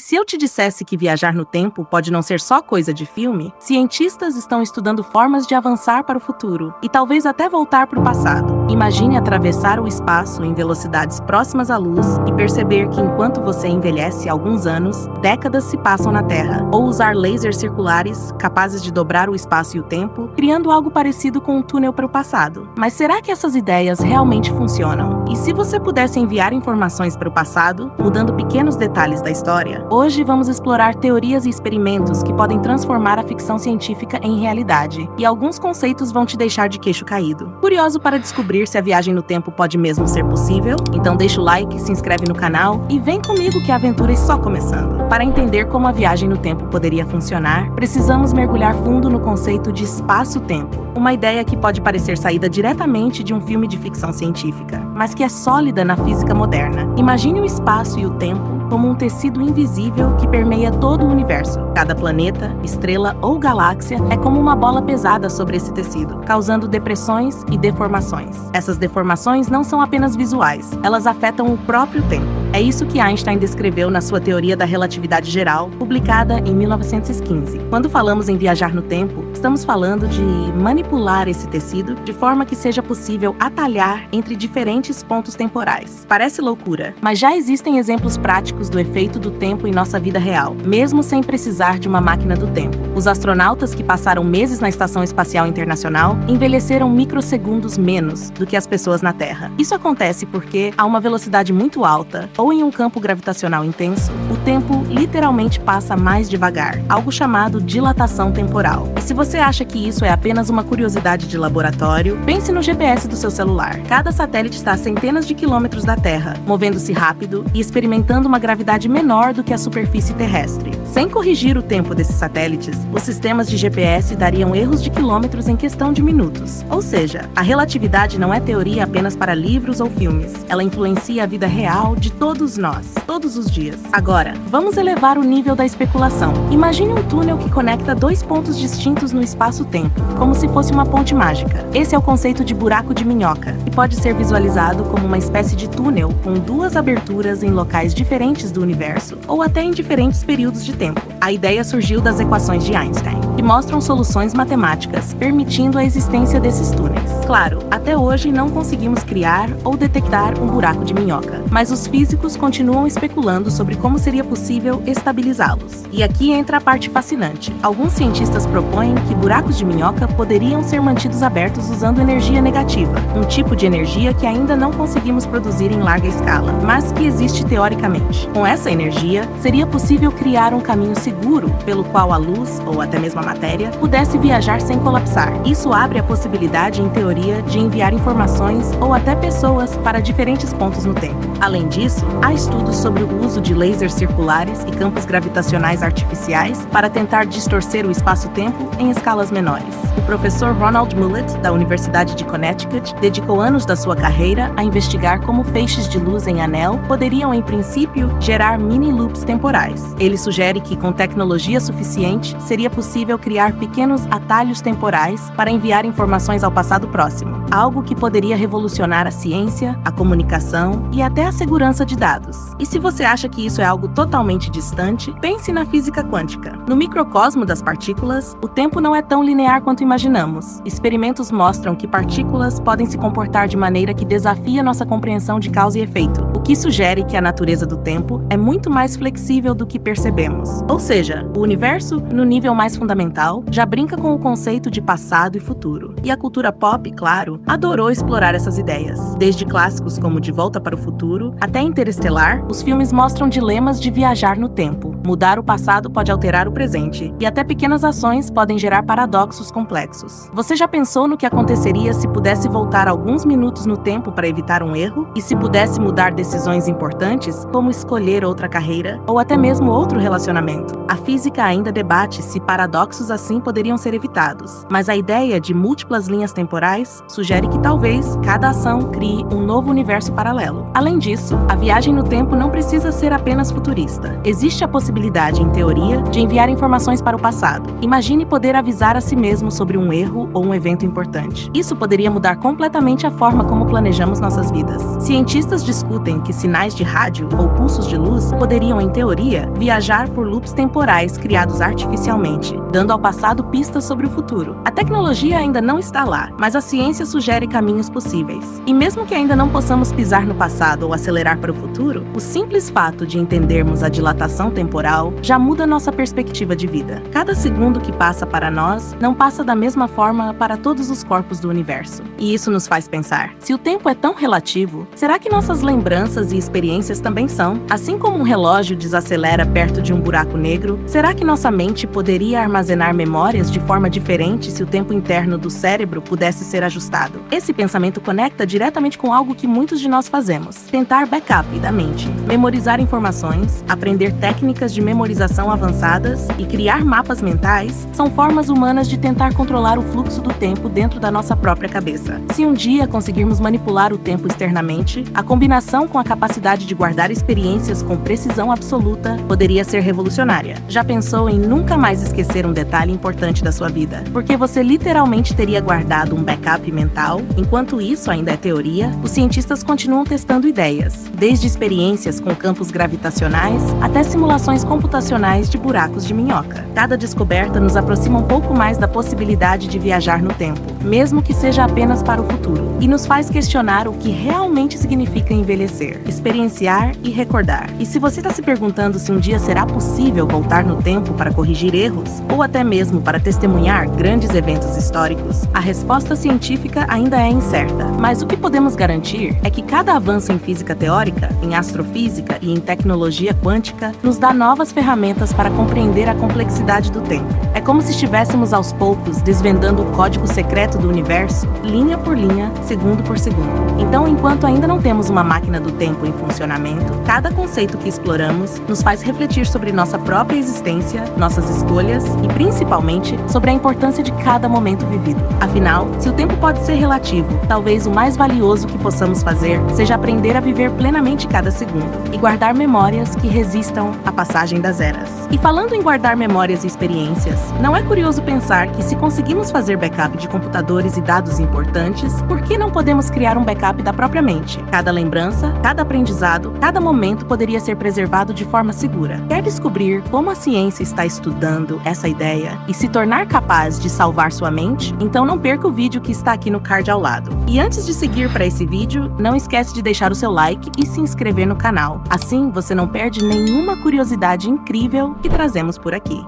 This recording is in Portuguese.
se eu te dissesse que viajar no tempo pode não ser só coisa de filme? Cientistas estão estudando formas de avançar para o futuro e talvez até voltar para o passado. Imagine atravessar o espaço em velocidades próximas à luz e perceber que enquanto você envelhece alguns anos, décadas se passam na Terra. Ou usar lasers circulares capazes de dobrar o espaço e o tempo, criando algo parecido com um túnel para o passado. Mas será que essas ideias realmente funcionam? E se você pudesse enviar informações para o passado, mudando pequenos detalhes da história? Hoje vamos explorar teorias e experimentos que podem transformar a ficção científica em realidade, e alguns conceitos vão te deixar de queixo caído. Curioso para descobrir se a viagem no tempo pode mesmo ser possível? Então deixa o like, se inscreve no canal e vem comigo que a aventura é só começando. Para entender como a viagem no tempo poderia funcionar, precisamos mergulhar fundo no conceito de espaço-tempo, uma ideia que pode parecer saída diretamente de um filme de ficção científica, mas que é sólida na física moderna. Imagine o espaço e o tempo como um tecido invisível que permeia todo o universo. Cada planeta, estrela ou galáxia é como uma bola pesada sobre esse tecido, causando depressões e deformações. Essas deformações não são apenas visuais, elas afetam o próprio tempo. É isso que Einstein descreveu na sua teoria da relatividade geral, publicada em 1915. Quando falamos em viajar no tempo, estamos falando de manipular esse tecido de forma que seja possível atalhar entre diferentes pontos temporais. Parece loucura, mas já existem exemplos práticos do efeito do tempo em nossa vida real, mesmo sem precisar de uma máquina do tempo. Os astronautas que passaram meses na Estação Espacial Internacional envelheceram microsegundos menos do que as pessoas na Terra. Isso acontece porque, a uma velocidade muito alta, ou em um campo gravitacional intenso, o tempo literalmente passa mais devagar, algo chamado dilatação temporal. E se você acha que isso é apenas uma curiosidade de laboratório, pense no GPS do seu celular. Cada satélite está a centenas de quilômetros da Terra, movendo-se rápido e experimentando uma gravidade menor do que a superfície terrestre. Sem corrigir o tempo desses satélites, os sistemas de GPS dariam erros de quilômetros em questão de minutos. Ou seja, a relatividade não é teoria apenas para livros ou filmes. Ela influencia a vida real de todos nós, todos os dias. Agora, vamos elevar o nível da especulação. Imagine um túnel que conecta dois pontos distintos no espaço-tempo, como se fosse uma ponte mágica. Esse é o conceito de buraco de minhoca, que pode ser visualizado como uma espécie de túnel com duas aberturas em locais diferentes do universo, ou até em diferentes períodos de tempo. A ideia surgiu das equações de Einstein, que mostram soluções matemáticas, permitindo a existência desses túneis. Claro, até hoje não conseguimos criar ou detectar um buraco de minhoca, mas os físicos continuam especulando sobre como seria possível estabilizá-los. E aqui entra a parte fascinante. Alguns cientistas propõem que buracos de minhoca poderiam ser mantidos abertos usando energia negativa, um tipo de energia que ainda não conseguimos produzir em larga escala, mas que existe teoricamente. Com essa energia, seria possível criar um caminho seguro pelo qual a luz, ou até mesmo a matéria, pudesse viajar sem colapsar. Isso abre a possibilidade, em teoria, de enviar informações ou até pessoas para diferentes pontos no tempo. Além disso, há estudos sobre o uso de lasers circulares e campos gravitacionais artificiais para tentar distorcer o espaço-tempo em escalas menores. O professor Ronald Mullett, da Universidade de Connecticut, dedicou anos da sua carreira a investigar como feixes de luz em anel poderiam, em princípio, gerar mini-loops temporais. Ele sugere que, com tecnologia suficiente, seria possível criar pequenos atalhos temporais para enviar informações ao passado próximo, algo que poderia revolucionar a ciência, a comunicação e até a segurança de dados. E se você acha que isso é algo totalmente distante, pense na física quântica. No microcosmo das partículas, o tempo não é tão linear quanto imaginamos. Experimentos mostram que partículas podem se comportar de maneira que desafia nossa compreensão de causa e efeito, o que sugere que a natureza do tempo é muito mais flexível do que percebemos. Ou seja, o universo, no nível mais fundamental, já brinca com o conceito de passado e futuro. E a cultura pop, claro, adorou explorar essas ideias. Desde clássicos como De Volta para o Futuro até Interestelar, os filmes mostram dilemas de viajar no tempo. Mudar o passado pode alterar o presente, e até pequenas ações podem gerar paradoxos complexos. Você já pensou no que aconteceria se pudesse voltar alguns minutos no tempo para evitar um erro? E se pudesse mudar decisões importantes, como escolher outra carreira ou até mesmo outro relacionamento? A física ainda debate se paradoxos assim poderiam ser evitados, mas a ideia de múltiplas linhas temporais sugere que talvez cada ação crie um novo universo paralelo. Além disso, a viagem no tempo não precisa ser apenas futurista. Existe a possibilidade possibilidade, em teoria, de enviar informações para o passado. Imagine poder avisar a si mesmo sobre um erro ou um evento importante. Isso poderia mudar completamente a forma como planejamos nossas vidas. Cientistas discutem que sinais de rádio ou pulsos de luz poderiam, em teoria, viajar por loops temporais criados artificialmente, dando ao passado pistas sobre o futuro. A tecnologia ainda não está lá, mas a ciência sugere caminhos possíveis. E mesmo que ainda não possamos pisar no passado ou acelerar para o futuro, o simples fato de entendermos a dilatação temporal já muda nossa perspectiva de vida. Cada segundo que passa para nós não passa da mesma forma para todos os corpos do universo. E isso nos faz pensar: se o tempo é tão relativo, será que nossas lembranças e experiências também são? Assim como um relógio desacelera perto de um buraco negro, será que nossa mente poderia armazenar memórias de forma diferente se o tempo interno do cérebro pudesse ser ajustado? Esse pensamento conecta diretamente com algo que muitos de nós fazemos: tentar backup da mente, memorizar informações, aprender técnicas de memorização avançadas e criar mapas mentais são formas humanas de tentar controlar o fluxo do tempo dentro da nossa própria cabeça. Se um dia conseguirmos manipular o tempo externamente, a combinação com a capacidade de guardar experiências com precisão absoluta poderia ser revolucionária. Já pensou em nunca mais esquecer um detalhe importante da sua vida? Porque você literalmente teria guardado um backup mental? Enquanto isso ainda é teoria, os cientistas continuam testando ideias, desde experiências com campos gravitacionais até simulações computacionais de buracos de minhoca. Cada descoberta nos aproxima um pouco mais da possibilidade de viajar no tempo, mesmo que seja apenas para o futuro, e nos faz questionar o que realmente significa envelhecer, experienciar e recordar. E se você está se perguntando se um dia será possível voltar no tempo para corrigir erros, ou até mesmo para testemunhar grandes eventos históricos, a resposta científica ainda é incerta. Mas o que podemos garantir é que cada avanço em física teórica, em astrofísica e em tecnologia quântica nos dá novas ferramentas para compreender a complexidade do tempo. É como se estivéssemos aos poucos desvendando o código secreto do universo, linha por linha, segundo por segundo. Então, enquanto ainda não temos uma máquina do tempo em funcionamento, cada conceito que exploramos nos faz refletir sobre nossa própria existência, nossas escolhas e, principalmente, sobre a importância de cada momento vivido. Afinal, se o tempo pode ser relativo, talvez o mais valioso que possamos fazer seja aprender a viver plenamente cada segundo e guardar memórias que resistam à passagem das eras. E falando em guardar memórias e experiências, não é curioso pensar que, se conseguimos fazer backup de computadores e dados importantes, por que não podemos criar um backup da própria mente? Cada lembrança, cada aprendizado, cada momento poderia ser preservado de forma segura. Quer descobrir como a ciência está estudando essa ideia e se tornar capaz de salvar sua mente? Então não perca o vídeo que está aqui no card ao lado. E antes de seguir para esse vídeo, não esquece de deixar o seu like e se inscrever no canal. Assim você não perde nenhuma curiosidade incrível que trazemos por aqui.